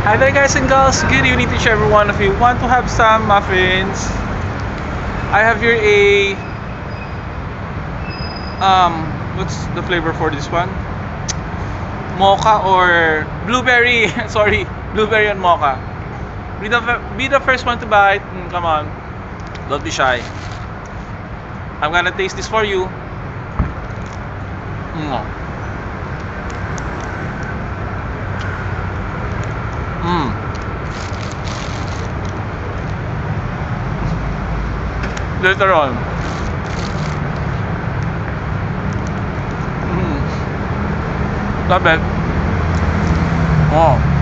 Hi there guys and girls, good evening to each every one of you. Want to have some muffins? I have here a what's the flavor for this one? Mocha or blueberry. Sorry, blueberry and mocha. Be the first one to bite. Come on, don't be shy. I'm gonna taste this for you. Later on. Not bad. Oh.